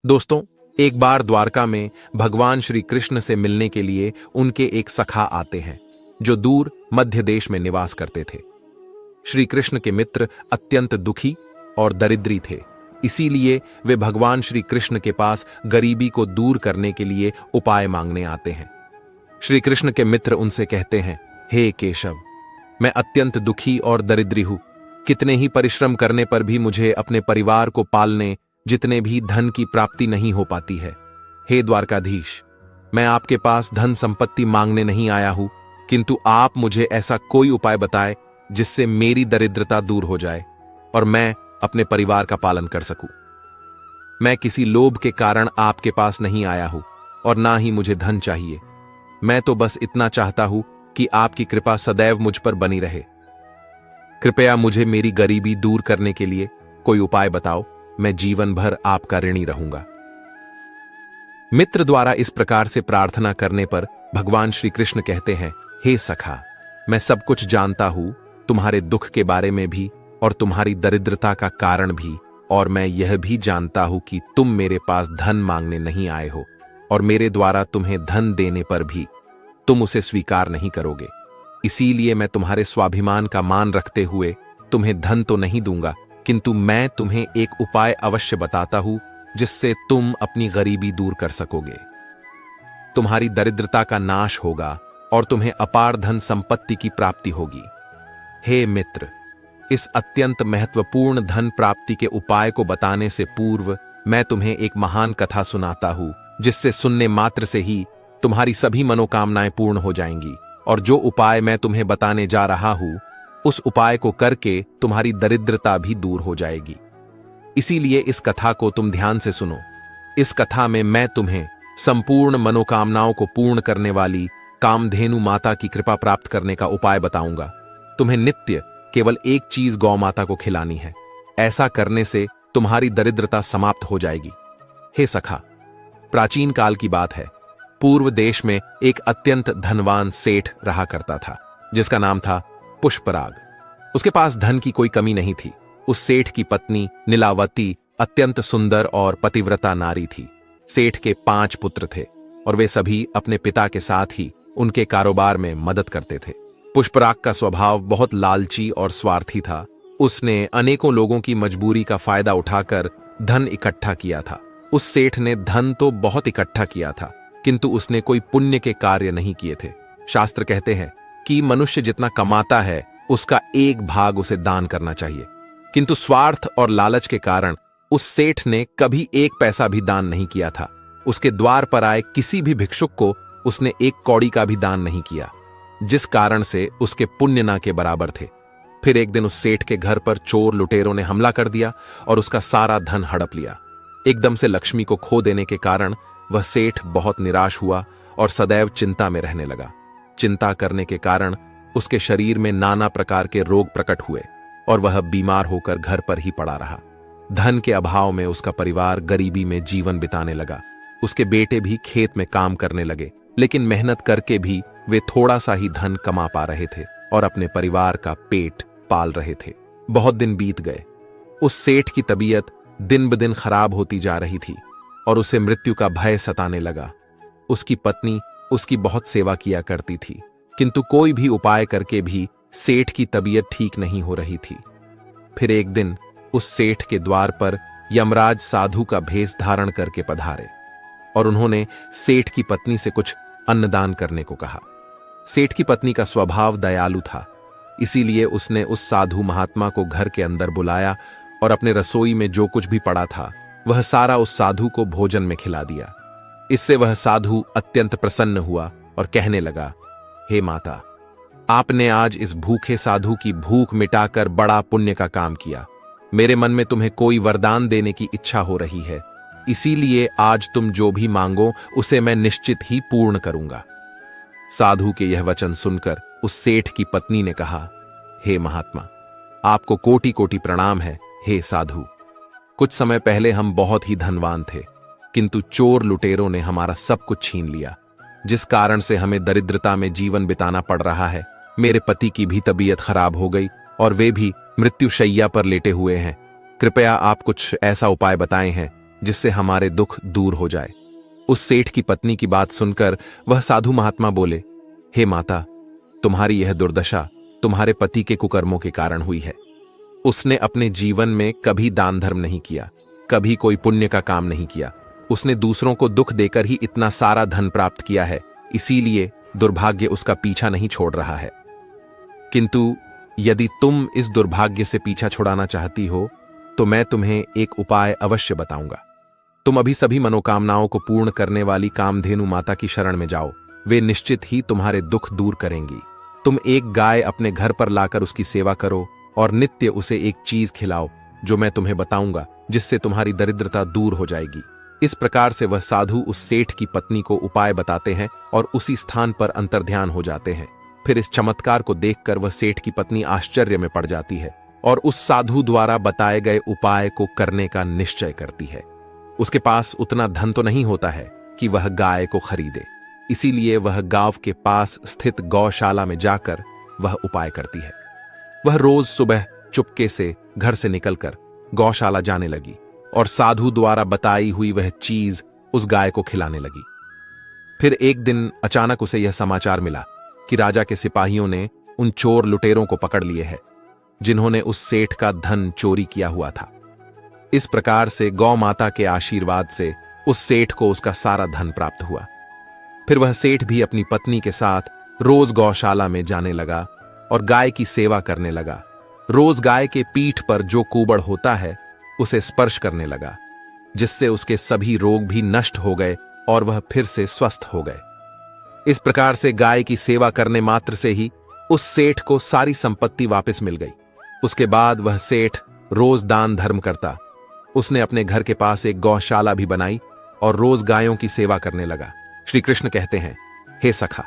दोस्तों, एक बार द्वारका में भगवान श्री कृष्ण से मिलने के लिए उनके एक सखा आते हैं जो दूर मध्य देश में निवास करते थे। श्री कृष्ण के मित्र अत्यंत दुखी और दरिद्री थे, इसीलिए वे भगवान श्री कृष्ण के पास गरीबी को दूर करने के लिए उपाय मांगने आते हैं। श्री कृष्ण के मित्र उनसे कहते हैं, हे केशव, मैं अत्यंत दुखी और दरिद्री हूं। कितने ही परिश्रम करने पर भी मुझे अपने परिवार को पालने जितने भी धन की प्राप्ति नहीं हो पाती है। हे द्वारकाधीश, मैं आपके पास धन संपत्ति मांगने नहीं आया हूं, किंतु आप मुझे ऐसा कोई उपाय बताएं जिससे मेरी दरिद्रता दूर हो जाए और मैं अपने परिवार का पालन कर सकूं। मैं किसी लोभ के कारण आपके पास नहीं आया हूं और ना ही मुझे धन चाहिए। मैं तो बस इतना चाहता हूं कि आपकी कृपा सदैव मुझ पर बनी रहे। कृपया मुझे मेरी गरीबी दूर करने के लिए कोई उपाय बताओ। मैं जीवन भर आपका ऋणी रहूंगा। मित्र द्वारा इस प्रकार से प्रार्थना करने पर भगवान श्री कृष्ण कहते हैं, हे सखा, मैं सब कुछ जानता हूं, तुम्हारे दुख के बारे में भी और तुम्हारी दरिद्रता का कारण भी, और मैं यह भी जानता हूं कि तुम मेरे पास धन मांगने नहीं आए हो और मेरे द्वारा तुम्हें धन देने पर भी तुम उसे स्वीकार नहीं करोगे। इसीलिए मैं तुम्हारे स्वाभिमान का मान रखते हुए तुम्हें धन तो नहीं दूंगा, किंतु मैं तुम्हें एक उपाय अवश्य बताता हूं जिससे तुम अपनी गरीबी दूर कर सकोगे। तुम्हारी दरिद्रता का नाश होगा और तुम्हें अपार धन संपत्ति की प्राप्ति होगी। हे मित्र, इस अत्यंत महत्वपूर्ण धन प्राप्ति के उपाय को बताने से पूर्व मैं तुम्हें एक महान कथा सुनाता हूं जिससे सुनने मात्र से ही तुम्हारी सभी मनोकामनाएं पूर्ण हो जाएंगी, और जो उपाय मैं तुम्हें बताने जा रहा हूं उस उपाय को करके तुम्हारी दरिद्रता भी दूर हो जाएगी। इसीलिए इस कथा को तुम ध्यान से सुनो। इस कथा में मैं तुम्हें संपूर्ण मनोकामनाओं को पूर्ण करने वाली कामधेनु माता की कृपा प्राप्त करने का उपाय बताऊंगा। तुम्हें नित्य केवल एक चीज गौ माता को खिलानी है। ऐसा करने से तुम्हारी दरिद्रता समाप्त हो जाएगी। हे सखा, प्राचीन काल की बात है। पूर्व देश में एक अत्यंत धनवान सेठ रहा करता था जिसका नाम था पुष्पराग। उसके पास धन की कोई कमी नहीं थी। उस सेठ की पत्नी नीलावती अत्यंत सुंदर और पतिव्रता नारी थी। सेठ के 5 पुत्र थे और वे सभी अपने पिता के साथ ही उनके कारोबार में मदद करते थे। पुष्पराग का स्वभाव बहुत लालची और स्वार्थी था। उसने अनेकों लोगों की मजबूरी का फायदा उठाकर धन इकट्ठा किया था। उस सेठ ने धन तो बहुत इकट्ठा किया था, किंतु उसने कोई पुण्य के कार्य नहीं किए थे। शास्त्र कहते हैं कि मनुष्य जितना कमाता है उसका 1 भाग उसे दान करना चाहिए, किंतु स्वार्थ और लालच के कारण उस सेठ ने कभी 1 पैसा भी दान नहीं किया था। उसके द्वार पर आए किसी भी भिक्षुक को उसने 1 कौड़ी का भी दान नहीं किया, जिस कारण से उसके पुण्य ना के बराबर थे। फिर एक दिन उस सेठ के घर पर चोर लुटेरों ने हमला कर दिया और उसका सारा धन हड़प लिया। एकदम से लक्ष्मी को खो देने के कारण वह सेठ बहुत निराश हुआ और सदैव चिंता में रहने लगा। चिंता करने के कारण उसके शरीर में नाना प्रकार के रोग प्रकट हुए और वह बीमार होकर घर पर ही पड़ा रहा। धन के अभाव में उसका परिवार गरीबी में जीवन बिताने लगा। उसके बेटे भी खेत में काम करने लगे, लेकिन मेहनत करके भी वे थोड़ा सा ही धन कमा पा रहे थे और अपने परिवार का पेट पाल रहे थे। बहुत दिन बीत गए। उस सेठ की तबीयत दिन ब दिन खराब होती जा रही थी और उसे मृत्यु का भय सताने लगा। उसकी पत्नी उसकी बहुत सेवा किया करती थी, किंतु कोई भी उपाय करके भी सेठ की तबीयत ठीक नहीं हो रही थी। फिर एक दिन उस सेठ के द्वार पर यमराज साधु का भेष धारण करके पधारे और उन्होंने सेठ की पत्नी से कुछ अन्नदान करने को कहा। सेठ की पत्नी का स्वभाव दयालु था, इसीलिए उसने उस साधु महात्मा को घर के अंदर बुलाया और अपने रसोई में जो कुछ भी पड़ा था वह सारा उस साधु को भोजन में खिला दिया। इससे वह साधु अत्यंत प्रसन्न हुआ और कहने लगा, हे माता, आपने आज इस भूखे साधु की भूख मिटाकर बड़ा पुण्य का काम किया। मेरे मन में तुम्हें कोई वरदान देने की इच्छा हो रही है, इसीलिए आज तुम जो भी मांगो उसे मैं निश्चित ही पूर्ण करूंगा। साधु के यह वचन सुनकर उस सेठ की पत्नी ने कहा, हे महात्मा, आपको कोटि कोटि प्रणाम है। हे साधु, कुछ समय पहले हम बहुत ही धनवान थे, किंतु चोर लुटेरों ने हमारा सब कुछ छीन लिया, जिस कारण से हमें दरिद्रता में जीवन बिताना पड़ रहा है। मेरे पति की भी तबीयत खराब हो गई और वे भी मृत्युशैया पर लेटे हुए हैं। कृपया आप कुछ ऐसा उपाय बताए हैं जिससे हमारे दुख दूर हो जाए। उस सेठ की पत्नी की बात सुनकर वह साधु महात्मा बोले, हे माता, तुम्हारी यह दुर्दशा तुम्हारे पति के कुकर्मों के कारण हुई है। उसने अपने जीवन में कभी दान धर्म नहीं किया, कभी कोई पुण्य का काम नहीं किया। उसने दूसरों को दुख देकर ही इतना सारा धन प्राप्त किया है, इसीलिए दुर्भाग्य उसका पीछा नहीं छोड़ रहा है। किंतु यदि तुम इस दुर्भाग्य से पीछा छुड़ाना चाहती हो तो मैं तुम्हें एक उपाय अवश्य बताऊंगा। तुम अभी सभी मनोकामनाओं को पूर्ण करने वाली कामधेनु माता की शरण में जाओ, वे निश्चित ही तुम्हारे दुख दूर करेंगी। तुम एक गाय अपने घर पर लाकर उसकी सेवा करो और नित्य उसे एक चीज खिलाओ जो मैं तुम्हें बताऊंगा, जिससे तुम्हारी दरिद्रता दूर हो जाएगी। इस प्रकार से वह साधु उस सेठ की पत्नी को उपाय बताते हैं और उसी स्थान पर अंतर्ध्यान हो जाते हैं। फिर इस चमत्कार को देखकर वह सेठ की पत्नी आश्चर्य में पड़ जाती है और उस साधु द्वारा बताए गए उपाय को करने का निश्चय करती है। उसके पास उतना धन तो नहीं होता है कि वह गाय को खरीदे, इसीलिए वह गांव के पास स्थित गौशाला में जाकर वह उपाय करती है। वह रोज सुबह चुपके से घर से निकलकर गौशाला जाने लगी और साधु द्वारा बताई हुई वह चीज उस गाय को खिलाने लगी। फिर एक दिन अचानक उसे यह समाचार मिला कि राजा के सिपाहियों ने उन चोर लुटेरों को पकड़ लिए है जिन्होंने उस सेठ का धन चोरी किया हुआ था। इस प्रकार से गौ माता के आशीर्वाद से उस सेठ को उसका सारा धन प्राप्त हुआ। फिर वह सेठ भी अपनी पत्नी के साथ रोज गौशाला में जाने लगा और गाय की सेवा करने लगा। रोज गाय के पीठ पर जो कुबड़ होता है उसे स्पर्श करने लगा, जिससे उसके सभी रोग भी नष्ट हो गए और वह फिर से स्वस्थ हो गए। इस प्रकार से गाय की सेवा करने मात्र से ही उस सेठ को सारी संपत्ति वापस मिल गई। उसके बाद वह सेठ रोज दान धर्म करता। उसने अपने घर के पास एक गौशाला भी बनाई और रोज गायों की सेवा करने लगा। श्री कृष्ण कहते हैं, हे सखा,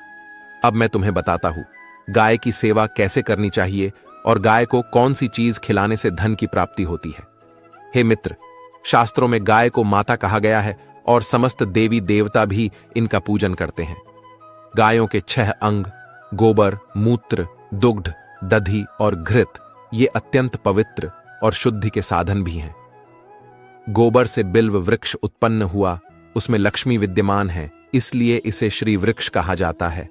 अब मैं तुम्हें बताता हूं गाय की सेवा कैसे करनी चाहिए और गाय को कौन सी चीज खिलाने से धन की प्राप्ति होती है। हे मित्र, शास्त्रों में गाय को माता कहा गया है और समस्त देवी देवता भी इनका पूजन करते हैं। गायों के 6 अंग गोबर, मूत्र, दुग्ध, दधी और घृत ये अत्यंत पवित्र और शुद्धि के साधन भी हैं। गोबर से बिल्व वृक्ष उत्पन्न हुआ, उसमें लक्ष्मी विद्यमान है, इसलिए इसे श्री वृक्ष कहा जाता है।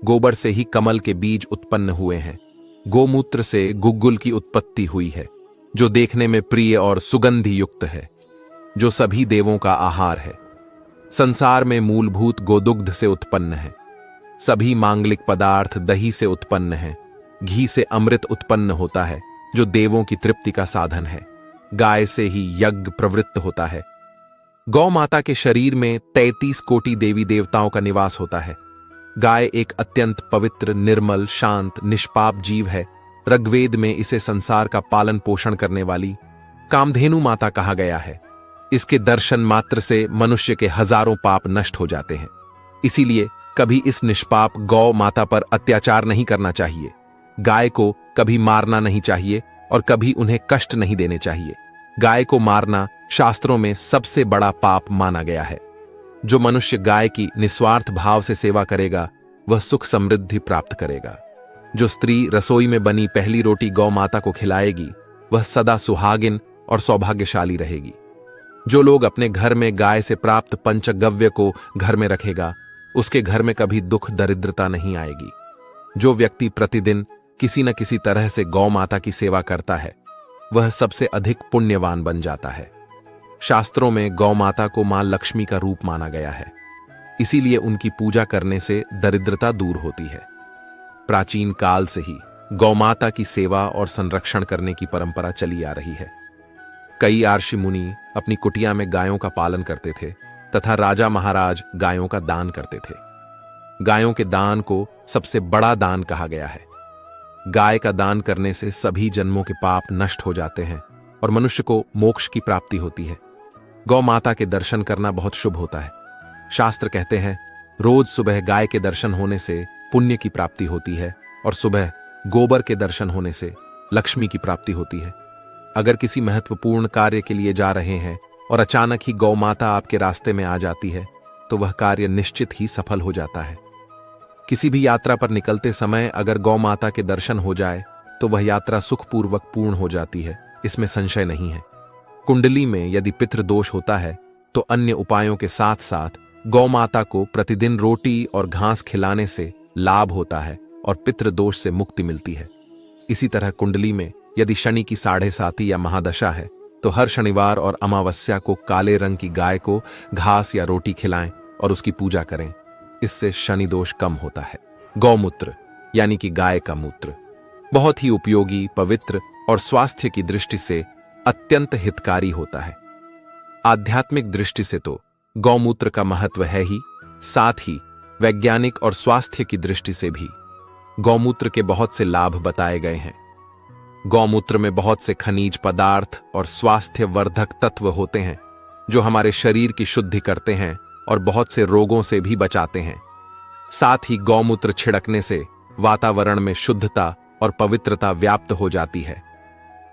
गोबर से ही कमल के बीज उत्पन्न हुए हैं। गोमूत्र से गुग्गुल की उत्पत्ति हुई है, जो देखने में प्रिय और सुगंधि युक्त है, जो सभी देवों का आहार है। संसार में मूलभूत गोदुग्ध से उत्पन्न है। सभी मांगलिक पदार्थ दही से उत्पन्न हैं। घी से अमृत उत्पन्न होता है, जो देवों की तृप्ति का साधन है। गाय से ही यज्ञ प्रवृत्त होता है। गौ माता के शरीर में 33 कोटि देवी देवताओं का निवास होता है। गाय एक अत्यंत पवित्र, निर्मल, शांत, निष्पाप जीव है। ऋग्वेद में इसे संसार का पालन पोषण करने वाली कामधेनु माता कहा गया है। इसके दर्शन मात्र से मनुष्य के हजारों पाप नष्ट हो जाते हैं। इसीलिए कभी इस निष्पाप गौ माता पर अत्याचार नहीं करना चाहिए। गाय को कभी मारना नहीं चाहिए और कभी उन्हें कष्ट नहीं देने चाहिए। गाय को मारना शास्त्रों में सबसे बड़ा पाप माना गया है। जो मनुष्य गाय की निस्वार्थ भाव से सेवा करेगा वह सुख समृद्धि प्राप्त करेगा। जो स्त्री रसोई में बनी पहली रोटी गौ माता को खिलाएगी वह सदा सुहागिन और सौभाग्यशाली रहेगी। जो लोग अपने घर में गाय से प्राप्त पंचगव्य को घर में रखेगा उसके घर में कभी दुख दरिद्रता नहीं आएगी। जो व्यक्ति प्रतिदिन किसी न किसी तरह से गौ माता की सेवा करता है वह सबसे अधिक पुण्यवान बन जाता है। शास्त्रों में गौ माता को मां लक्ष्मी का रूप माना गया है, इसीलिए उनकी पूजा करने से दरिद्रता दूर होती है। प्राचीन काल से ही गौ माता की सेवा और संरक्षण करने की परंपरा चली आ रही है। कई आर्षि मुनि अपनी कुटिया में गायों का पालन करते थे तथा राजा महाराज गायों का दान करते थे। गायों के दान को सबसे बड़ा दान कहा गया है। गाय का दान करने से सभी जन्मों के पाप नष्ट हो जाते हैं और मनुष्य को मोक्ष की प्राप्ति होती है। गौ माता के दर्शन करना बहुत शुभ होता है। शास्त्र कहते हैं, रोज सुबह गाय के दर्शन होने से पुण्य की प्राप्ति होती है और सुबह गोबर के दर्शन होने से लक्ष्मी की प्राप्ति होती है। अगर किसी महत्वपूर्ण कार्य के लिए जा रहे हैं और अचानक ही गौ माता आपके रास्ते में आ जाती है तो वह कार्य निश्चित ही सफल हो जाता है। किसी भी यात्रा पर निकलते समय अगर गौ माता के दर्शन हो जाए तो वह यात्रा सुखपूर्वक पूर्ण हो जाती है, इसमें संशय नहीं है। कुंडली में यदि पितृदोष होता है तो अन्य उपायों के साथ साथ गौमाता को प्रतिदिन रोटी और घास खिलाने से लाभ होता है और पितृदोष से मुक्ति मिलती है। इसी तरह कुंडली में यदि शनि की 7.5 या महादशा है तो हर शनिवार और अमावस्या को काले रंग की गाय को घास या रोटी खिलाएं और उसकी पूजा करें। इससे शनि दोष कम होता है। गौमूत्र यानी कि गाय का मूत्र बहुत ही उपयोगी, पवित्र और स्वास्थ्य की दृष्टि से अत्यंत हितकारी होता है। आध्यात्मिक दृष्टि से तो गौमूत्र का महत्व है ही, साथ ही वैज्ञानिक और स्वास्थ्य की दृष्टि से भी गौमूत्र के बहुत से लाभ बताए गए हैं। गौमूत्र में बहुत से खनिज पदार्थ और स्वास्थ्य वर्धक तत्व होते हैं जो हमारे शरीर की शुद्धि करते हैं और बहुत से रोगों से भी बचाते हैं। साथ ही गौमूत्र छिड़कने से वातावरण में शुद्धता और पवित्रता व्याप्त हो जाती है।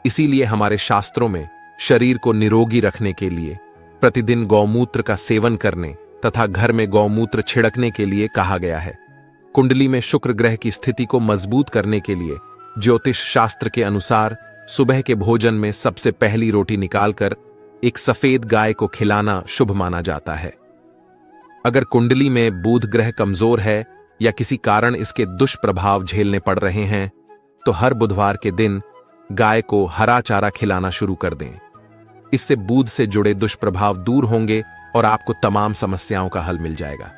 इसीलिए हमारे शास्त्रों में शरीर को निरोगी रखने के लिए प्रतिदिन गौमूत्र का सेवन करने तथा घर में गौमूत्र छिड़कने के लिए कहा गया है। कुंडली में शुक्र ग्रह की स्थिति को मजबूत करने के लिए ज्योतिष शास्त्र के अनुसार सुबह के भोजन में सबसे पहली रोटी निकालकर एक सफेद गाय को खिलाना शुभ माना जाता है। अगर कुंडली में बुध ग्रह कमजोर है या किसी कारण इसके दुष्प्रभाव झेलने पड़ रहे हैं तो हर बुधवार के दिन गाय को हरा चारा खिलाना शुरू कर दें। इससे बुध से जुड़े दुष्प्रभाव दूर होंगे और आपको तमाम समस्याओं का हल मिल जाएगा।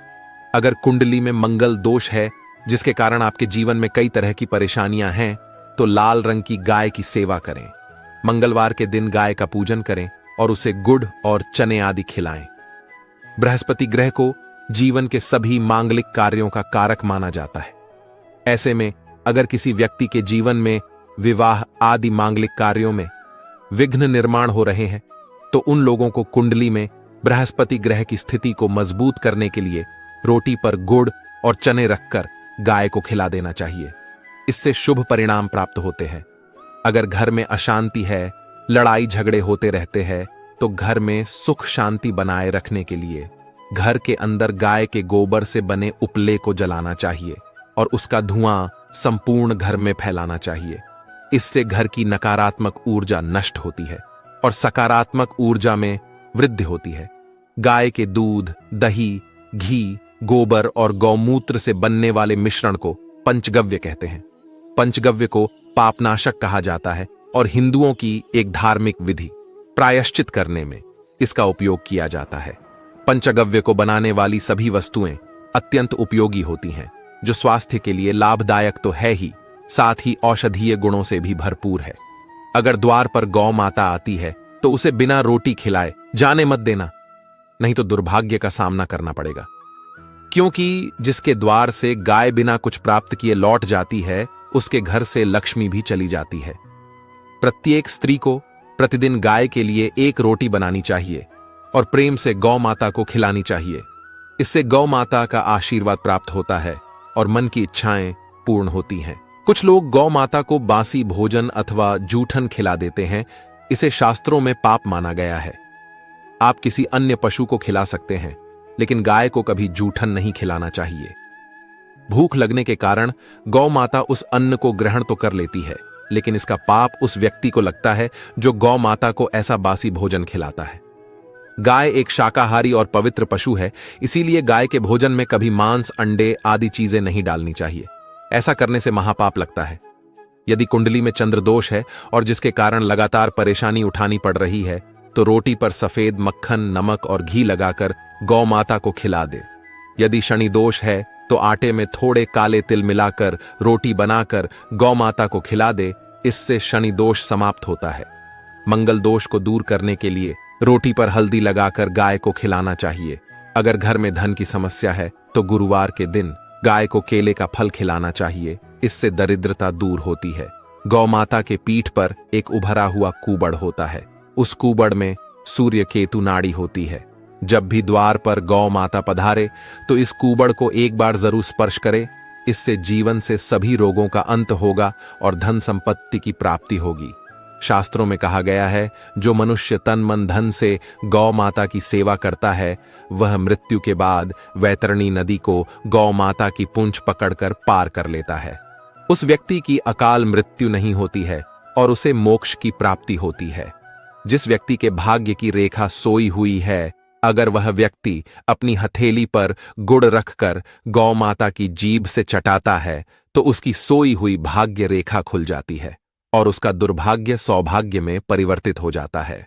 अगर कुंडली में मंगल दोष है जिसके कारण आपके जीवन में कई तरह की परेशानियां हैं तो लाल रंग की गाय की सेवा करें। मंगलवार के दिन गाय का पूजन करें और उसे गुड़ और चने आदि खिलाएं। बृहस्पति ग्रह को जीवन के सभी मांगलिक कार्यों का कारक माना जाता है। ऐसे में अगर किसी व्यक्ति के जीवन में विवाह आदि मांगलिक कार्यों में विघ्न निर्माण हो रहे हैं तो उन लोगों को कुंडली में बृहस्पति ग्रह की स्थिति को मजबूत करने के लिए रोटी पर गुड़ और चने रखकर गाय को खिला देना चाहिए। इससे शुभ परिणाम प्राप्त होते हैं। अगर घर में अशांति है, लड़ाई झगड़े होते रहते हैं तो घर में सुख शांति बनाए रखने के लिए घर के अंदर गाय के गोबर से बने उपले को जलाना चाहिए और उसका धुआं संपूर्ण घर में फैलाना चाहिए। इससे घर की नकारात्मक ऊर्जा नष्ट होती है और सकारात्मक ऊर्जा में वृद्धि होती है। गाय के दूध, दही, घी, गोबर और गौमूत्र से बनने वाले मिश्रण को पंचगव्य कहते हैं। पंचगव्य को पापनाशक कहा जाता है और हिंदुओं की एक धार्मिक विधि प्रायश्चित करने में इसका उपयोग किया जाता है। पंचगव्य को बनाने वाली सभी वस्तुएं अत्यंत उपयोगी होती हैं जो स्वास्थ्य के लिए लाभदायक तो है ही, साथ ही औषधीय गुणों से भी भरपूर है। अगर द्वार पर गौ माता आती है तो उसे बिना रोटी खिलाए जाने मत देना, नहीं तो दुर्भाग्य का सामना करना पड़ेगा। क्योंकि जिसके द्वार से गाय बिना कुछ प्राप्त किए लौट जाती है उसके घर से लक्ष्मी भी चली जाती है। प्रत्येक स्त्री को प्रतिदिन गाय के लिए एक रोटी बनानी चाहिए और प्रेम से गौ माता को खिलानी चाहिए। इससे गौ माता का आशीर्वाद प्राप्त होता है और मन की इच्छाएं पूर्ण होती हैं। कुछ लोग गौ माता को बासी भोजन अथवा जूठन खिला देते हैं। इसे शास्त्रों में पाप माना गया है। आप किसी अन्य पशु को खिला सकते हैं लेकिन गाय को कभी जूठन नहीं खिलाना चाहिए। भूख लगने के कारण गौ माता उस अन्न को ग्रहण तो कर लेती है लेकिन इसका पाप उस व्यक्ति को लगता है जो गौ माता को ऐसा बासी भोजन खिलाता है। गाय एक शाकाहारी और पवित्र पशु है, इसीलिए गाय के भोजन में कभी मांस, अंडे आदि चीजें नहीं डालनी चाहिए। ऐसा करने से महापाप लगता है। यदि कुंडली में चंद्र दोष है और जिसके कारण लगातार परेशानी उठानी पड़ रही है तो रोटी पर सफेद मक्खन, नमक और घी लगाकर गौ माता को खिला दे। यदि शनि दोष है तो आटे में थोड़े काले तिल मिलाकर रोटी बनाकर गौ माता को खिला दे। इससे शनि दोष समाप्त होता है। मंगल दोष को दूर करने के लिए रोटी पर हल्दी लगाकर गाय को खिलाना चाहिए। अगर घर में धन की समस्या है तो गुरुवार के दिन गाय को केले का फल खिलाना चाहिए। इससे दरिद्रता दूर होती है। गौ माता के पीठ पर एक उभरा हुआ कूबड़ होता है। उस कूबड़ में सूर्य केतु नाड़ी होती है। जब भी द्वार पर गौ माता पधारे तो इस कूबड़ को एक बार जरूर स्पर्श करे। इससे जीवन से सभी रोगों का अंत होगा और धन संपत्ति की प्राप्ति होगी। शास्त्रों में कहा गया है, जो मनुष्य तन मन धन से गौ माता की सेवा करता है वह मृत्यु के बाद वैतरणी नदी को गौ माता की पूंछ पकड़कर पार कर लेता है। उस व्यक्ति की अकाल मृत्यु नहीं होती है और उसे मोक्ष की प्राप्ति होती है। जिस व्यक्ति के भाग्य की रेखा सोई हुई है अगर वह व्यक्ति अपनी हथेली पर गुड़ रखकर गौ माता की जीभ से चटाता है तो उसकी सोई हुई भाग्य रेखा खुल जाती है और उसका दुर्भाग्य सौभाग्य में परिवर्तित हो जाता है।